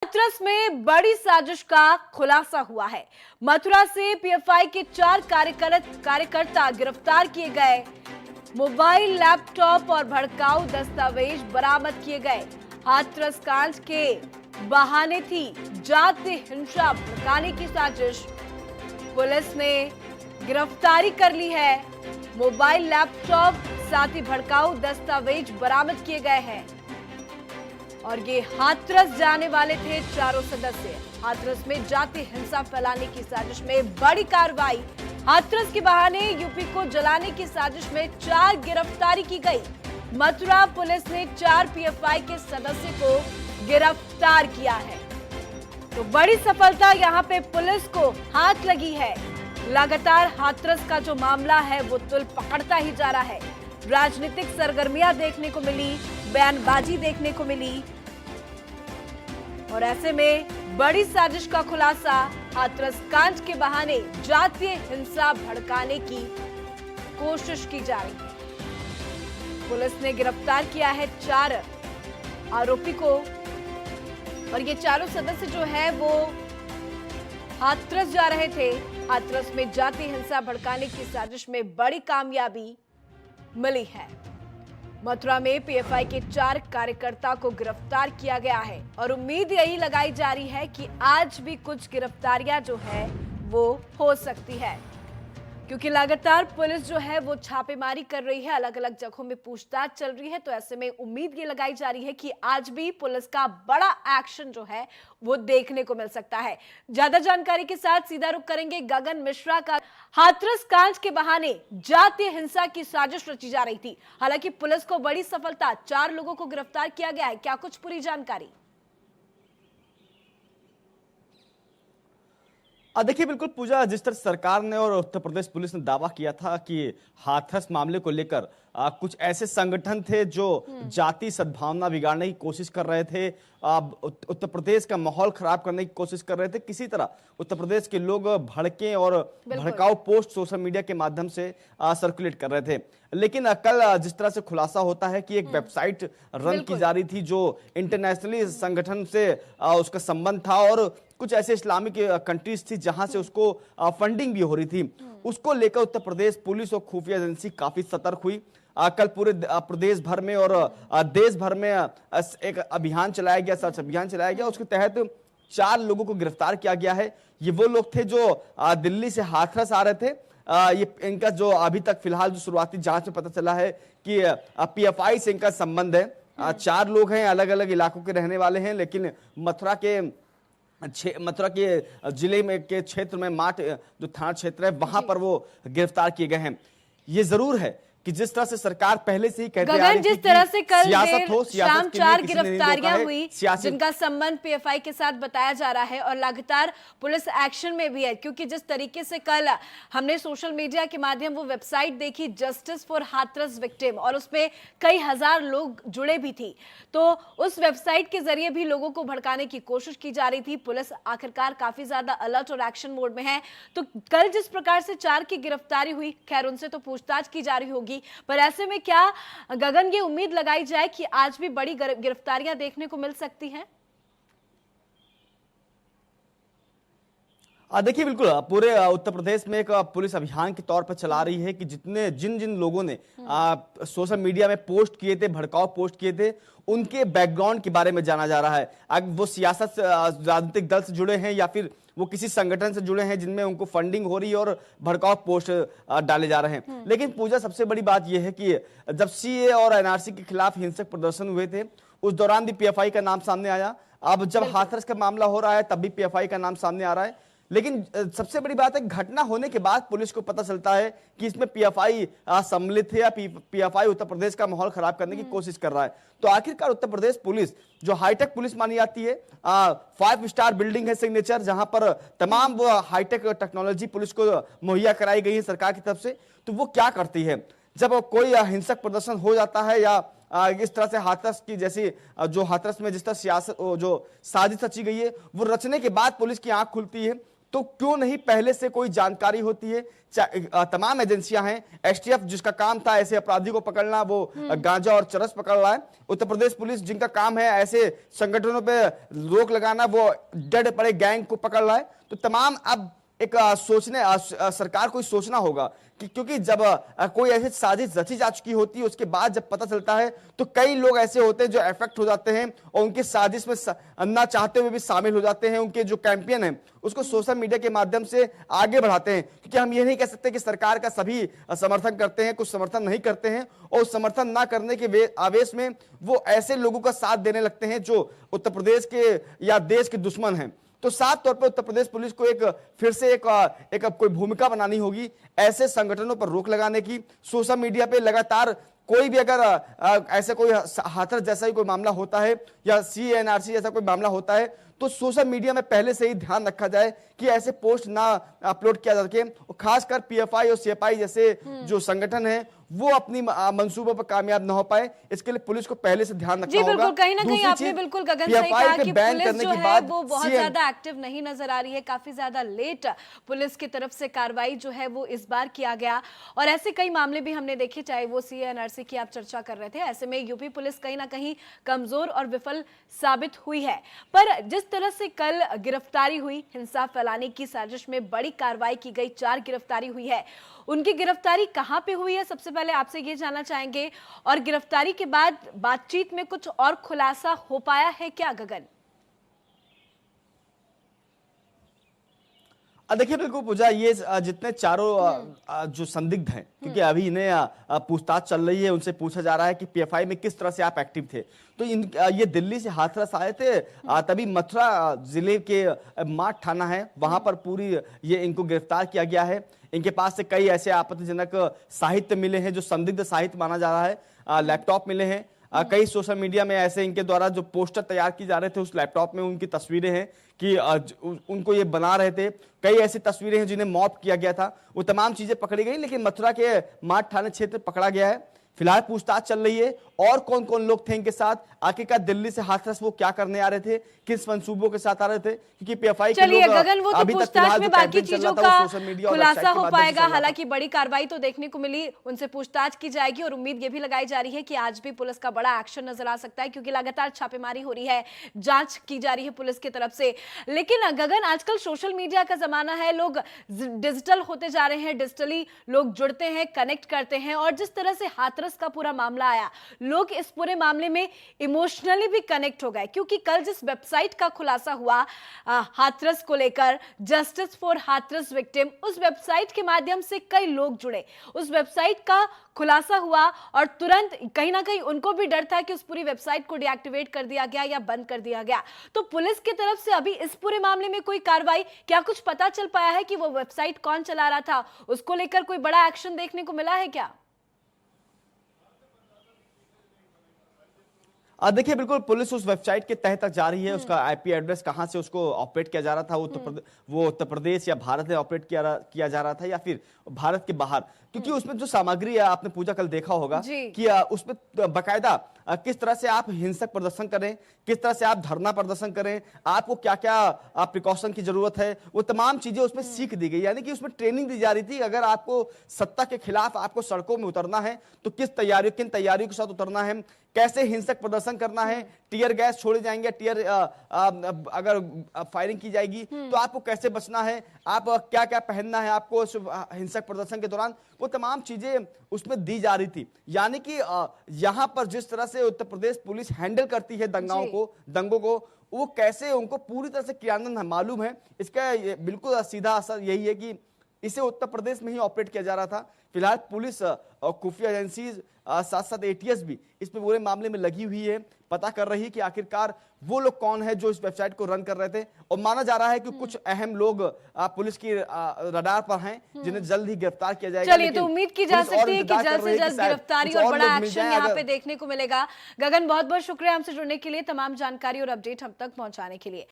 हाथरस में बड़ी साजिश का खुलासा हुआ है। मथुरा से पीएफआई के 4 कार्यकर्ता गिरफ्तार किए गए। मोबाइल, लैपटॉप और भड़काऊ दस्तावेज बरामद किए गए। हाथरस कांड के बहाने थी जाति हिंसा भड़काने की साजिश। पुलिस ने गिरफ्तारी कर ली है। मोबाइल, लैपटॉप साथ ही भड़काऊ दस्तावेज बरामद किए गए हैं और ये हाथरस जाने वाले थे चारों सदस्य। हाथरस में जाति हिंसा फैलाने की साजिश में बड़ी कार्रवाई। हाथरस के बहाने यूपी को जलाने की साजिश में 4 गिरफ्तारी की गई। मथुरा पुलिस ने 4 पीएफआई के सदस्य को गिरफ्तार किया है। तो बड़ी सफलता यहां पे पुलिस को हाथ लगी है। लगातार हाथरस का जो मामला है वो तुल पकड़ता ही जा रहा है। राजनीतिक सरगर्मियां देखने को मिली, बयानबाजी देखने को मिली और ऐसे में बड़ी साजिश का खुलासा। हाथरस कांड के बहाने जातीय हिंसा भड़काने की कोशिश की जा रही है। पुलिस ने गिरफ्तार किया है 4 आरोपी को और ये चारों सदस्य जो है वो हाथरस जा रहे थे। हाथरस में जातीय हिंसा भड़काने की साजिश में बड़ी कामयाबी मिली है। मथुरा में पीएफआई के 4 कार्यकर्ता को गिरफ्तार किया गया है और उम्मीद यही लगाई जा रही है कि आज भी कुछ गिरफ्तारियां जो है वो हो सकती है, क्योंकि लगातार पुलिस जो है वो छापेमारी कर रही है, अलग अलग जगहों में पूछताछ चल रही है। तो ऐसे में उम्मीद ये लगाई जा रही है कि आज भी पुलिस का बड़ा एक्शन जो है वो देखने को मिल सकता है। ज्यादा जानकारी के साथ सीधा रुख करेंगे गगन मिश्रा का। हाथरस कांड के बहाने जातीय हिंसा की साजिश रची जा रही थी, हालांकि पुलिस को बड़ी सफलता, 4 लोगों को गिरफ्तार किया गया है। क्या कुछ पूरी जानकारी? देखिए, बिल्कुल पूजा, जिस तरह सरकार ने और उत्तर प्रदेश पुलिस ने दावा किया था कि हाथरस मामले को लेकर कुछ ऐसे संगठन थे जो जाति सद्भावना बिगाड़ने की कोशिश कर रहे थे, उत्तर प्रदेश का माहौल खराब करने की कोशिश कर रहे थे, किसी तरह उत्तर प्रदेश के लोग भड़के और भड़काऊ पोस्ट सोशल मीडिया के माध्यम से सर्कुलेट कर रहे थे। लेकिन कल जिस तरह से खुलासा होता है कि एक वेबसाइट रन की जा रही थी जो इंटरनेशनली संगठन से उसका संबंध था और कुछ ऐसे इस्लामिक कंट्रीज थी जहां से उसको फंडिंग भी हो रही थी, उसको लेकर उत्तर प्रदेश पुलिस और खुफिया एजेंसी काफी सतर्क हुई। कल पूरे प्रदेश भर में और देश भर में एक अभियान चलाया गया, सर्च अभियान चलाया गया। उसके तहत 4 लोगों को गिरफ्तार किया गया है। ये वो लोग थे जो दिल्ली से हाथरस आ रहे थे। ये इनका जो अभी तक फिलहाल जो शुरुआती जांच में पता चला है कि पीएफआई से इनका संबंध है। 4 लोग हैं, अलग अलग इलाकों के रहने वाले हैं, लेकिन मथुरा के जिले में के क्षेत्र में माट जो थाना क्षेत्र है वहां पर वो गिरफ्तार किए गए हैं। ये जरूर है कि जिस तरह से सरकार पहले से ही कहती आ रही थी, जिस तरह से कल शाम 4 गिरफ्तारियां हुई जिनका संबंध पीएफआई के साथ बताया जा रहा है और लगातार पुलिस एक्शन में भी है, क्योंकि जिस तरीके से कल हमने सोशल मीडिया के माध्यम वो वेबसाइट देखी जस्टिस फॉर हाथरस विक्टिम और उसमें कई हजार लोग जुड़े भी थी, तो उस वेबसाइट के जरिए भी लोगों को भड़काने की कोशिश की जा रही थी। पुलिस आखिरकार काफी ज्यादा अलर्ट और एक्शन मोड में है। तो कल जिस प्रकार से 4 की गिरफ्तारी हुई, खैर उनसे तो पूछताछ की जा रही होगी, पर ऐसे में क्या गगन ये उम्मीद लगाई जाए कि आज भी बड़ी गिरफ्तारियां देखने को मिल सकती हैं? देखिए, बिल्कुल पूरे उत्तर प्रदेश में एक पुलिस अभियान के तौर पर चला रही है कि जिन जिन लोगों ने सोशल मीडिया में पोस्ट किए थे, भड़काऊ पोस्ट किए थे, उनके बैकग्राउंड के बारे में जाना जा रहा है। अब वो सियासत से, राजनीतिक दल से जुड़े हैं या फिर वो किसी संगठन से जुड़े हैं जिनमें उनको फंडिंग हो रही है और भड़काऊ पोस्ट डाले जा रहे हैं। लेकिन पूजा, सबसे बड़ी बात यह है कि जब सीए और एनआरसी के खिलाफ हिंसक प्रदर्शन हुए थे उस दौरान भी पीएफआई का नाम सामने आया। अब जब हाथरस का मामला हो रहा है तब भी पीएफआई का नाम सामने आ रहा है। लेकिन सबसे बड़ी बात है, घटना होने के बाद पुलिस को पता चलता है कि इसमें पीएफआई सम्मिलित है या पीएफआई उत्तर प्रदेश का माहौल खराब करने की कोशिश कर रहा है। तो आखिरकार उत्तर प्रदेश पुलिस, जो हाईटेक पुलिस मानी जाती है, 5 स्टार बिल्डिंग है सिग्नेचर, जहां पर तमाम वो हाईटेक टेक्नोलॉजी पुलिस को मुहैया कराई गई है सरकार की तरफ से, तो वो क्या करती है जब कोई हिंसक प्रदर्शन हो जाता है या इस तरह से हाथरस की जैसी जो हाथरस में जिस तरह सियासत जो साजिश रची गई है वो रचने के बाद पुलिस की आंख खुलती है। तो क्यों नहीं पहले से कोई जानकारी होती है? तमाम एजेंसियां हैं, एसटीएफ जिसका काम था ऐसे अपराधी को पकड़ना, वो गांजा और चरस पकड़ रहा है। उत्तर प्रदेश पुलिस जिनका काम है ऐसे संगठनों पे रोक लगाना, वो डेड पड़े गैंग को पकड़ रहा है। तो तमाम अब एक सरकार को सोचना होगा कि क्योंकि जब कोई ऐसी साजिश रची जा चुकी होती है, उसके बाद जब पता चलता है तो कई लोग ऐसे होते हैं जो इफेक्ट हो जाते हैं और उनकी साजिश में ना चाहते हुए भी शामिल हो जाते हैं। उनके जो कैंपेन है उसको सोशल मीडिया के माध्यम से आगे बढ़ाते हैं, क्योंकि हम ये नहीं कह सकते कि सरकार का सभी समर्थन करते हैं, कुछ समर्थन नहीं करते हैं और समर्थन ना करने के आवेश में वो ऐसे लोगों का साथ देने लगते हैं जो उत्तर प्रदेश के या देश के दुश्मन हैं। तो साफ तौर पर उत्तर प्रदेश पुलिस को फिर से एक कोई भूमिका बनानी होगी ऐसे संगठनों पर रोक लगाने की। सोशल मीडिया पे लगातार कोई भी अगर ऐसे कोई हाथरस जैसा ही कोई मामला होता है या CNRC जैसा कोई मामला होता है तो सोशल मीडिया में पहले से ही ध्यान रखा जाए कि ऐसे पोस्ट ना अपलोड किया जा सके। खासकर PFI और CFI जैसे जो संगठन है वो अपनी मंसूबों पर कामयाब ना हो पाए, इसके लिए पुलिस को पहले से ध्यान रखना होगा। बिल्कुल, कहीं ना कहीं आपने बिल्कुल गगन सही कहा कि पुलिस जो है वो बहुत ज्यादा एक्टिव नहीं नजर आ रही है। काफी ज्यादा लेट पुलिस की तरफ से कार्रवाई जो है वो इस बार किया गया और ऐसे कई मामले भी हमने देखे, चाहे वो CNRC की आप चर्चा कर रहे थे। ऐसे में यूपी पुलिस कहीं ना कहीं कमजोर और विफल साबित हुई है। पर जिस तरह से कल गिरफ्तारी हुई, हिंसा फैलाने की साजिश में बड़ी कार्रवाई की गई, 4 गिरफ्तारी हुई है, उनकी गिरफ्तारी कहां पे हुई है सबसे पहले आपसे ये जानना चाहेंगे। और गिरफ्तारी के बाद बातचीत में कुछ और खुलासा हो पाया है क्या गगन? देखिए बिल्कुल पूजा, ये जितने चारों जो संदिग्ध हैं, क्योंकि अभी इन्हें पूछताछ चल रही है, उनसे पूछा जा रहा है कि PFI में किस तरह से आप एक्टिव थे। तो ये दिल्ली से हाथरस आए थे, तभी मथुरा जिले के माठ थाना है वहां पर पूरी ये इनको गिरफ्तार किया गया है। इनके पास से कई ऐसे आपत्तिजनक साहित्य मिले हैं जो संदिग्ध साहित्य माना जा रहा है। लैपटॉप मिले हैं, कई सोशल मीडिया में ऐसे इनके द्वारा जो पोस्टर तैयार किए जा रहे थे उस लैपटॉप में उनकी तस्वीरें हैं कि उनको ये बना रहे थे। कई ऐसी तस्वीरें हैं जिन्हें मॉप किया गया था, वो तमाम चीजें पकड़ी गई, लेकिन मथुरा के माठ थाना क्षेत्र पकड़ा गया है। फिलहाल पूछताछ चल रही है और कौन कौन लोग थे इनके साथ, आखिरकार दिल्ली से हाथरस वो क्या करने आ रहे थे, किस मंसूबों के साथ आ रहे थे, क्योंकि PFI के लोग गगन वो तो पूछताछ में बाकी चीजों का खुलासा हो पाएगा। हालांकि बड़ी कार्रवाई तो देखने को मिली, उनसे पूछताछ की जाएगी और उम्मीद ये भी लगाई जा रही है कि आज भी पुलिस का बड़ा एक्शन नजर आ सकता है, क्योंकि लगातार छापेमारी हो रही है, जांच की जा रही है पुलिस की तरफ से। लेकिन गगन, आजकल सोशल मीडिया का जमाना है, लोग डिजिटल होते जा रहे हैं, डिजिटली लोग जुड़ते हैं, कनेक्ट करते हैं और जिस तरह से हाथरस का पूरा मामला आया, लोग इस पूरे मामले में इमोशनली भी कनेक्ट हो गए, क्योंकि कल जिस वेबसाइट का खुलासा हुआ हाथरस को लेकर, जस्टिस फॉर हाथरस विक्टिम, उस वेबसाइट के माध्यम से कई लोग जुड़े, उस वेबसाइट का खुलासा हुआ और तुरंत कहीं ना कहीं उनको भी डर था कि उस पूरी वेबसाइट को डीएक्टिवेट कर दिया गया या बंद कर दिया गया। तो पुलिस की तरफ से अभी इस पूरे मामले में कोई कार्रवाई, क्या कुछ पता चल पाया है कि वो वेबसाइट कौन चला रहा था, उसको लेकर कोई बड़ा एक्शन देखने को मिला है क्या? देखिए बिल्कुल पुलिस उस वेबसाइट के तह तक जा रही है, उसका IP एड्रेस कहां से उसको ऑपरेट किया जा रहा था, वो उत्तर प्रदेश या भारत में ऑपरेट किया जा रहा था या फिर भारत के बाहर, क्योंकि उसमें जो सामग्री है आपने पूजा कल देखा होगा कि उसमें बकायदा किस तरह से आप हिंसक प्रदर्शन करें, किस तरह से आप धरना प्रदर्शन करें, आपको क्या क्या प्रिकॉशन की जरूरत है, वो तमाम चीजें उसमें सीख दी गई। यानी कि उसमें ट्रेनिंग दी जा रही थी, अगर आपको सत्ता के खिलाफ आपको सड़कों में उतरना है तो किन तैयारियों के साथ उतरना है, कैसे हिंसक प्रदर्शन करना है, टीयर गैस छोड़े जाएंगे, अगर फायरिंग की जाएगी तो आपको कैसे बचना है, आप क्या क्या पहनना है आपको हिंसक प्रदर्शन के दौरान, वो तमाम चीजें उसमें दी जा रही थी। यानी कि यहां पर जिस तरह से उत्तर प्रदेश पुलिस हैंडल करती है दंगों को, वो कैसे उनको पूरी तरह से क्रियान्वयन मालूम है। इसका बिल्कुल सीधा असर यही है कि इसे उत्तर प्रदेश में ही ऑपरेट किया जा रहा था। फिलहाल पुलिस और खुफिया एजेंसी साथ साथ ATS भी इस पूरे मामले में लगी हुई है, पता कर रही है कि आखिरकार वो लोग कौन है जो इस वेबसाइट को रन कर रहे थे, और माना जा रहा है कि कुछ अहम लोग पुलिस की रडार पर हैं जिन्हें जल्द ही गिरफ्तार किया जाएगा। चलिए, तो उम्मीद की जा सकती है कि जल्द से जल्द गिरफ्तारी और बड़ा एक्शन यहाँ पे देखने को मिलेगा। गगन, बहुत बहुत शुक्रिया हमसे जुड़ने के लिए, तमाम जानकारी और अपडेट हम तक पहुंचाने के लिए।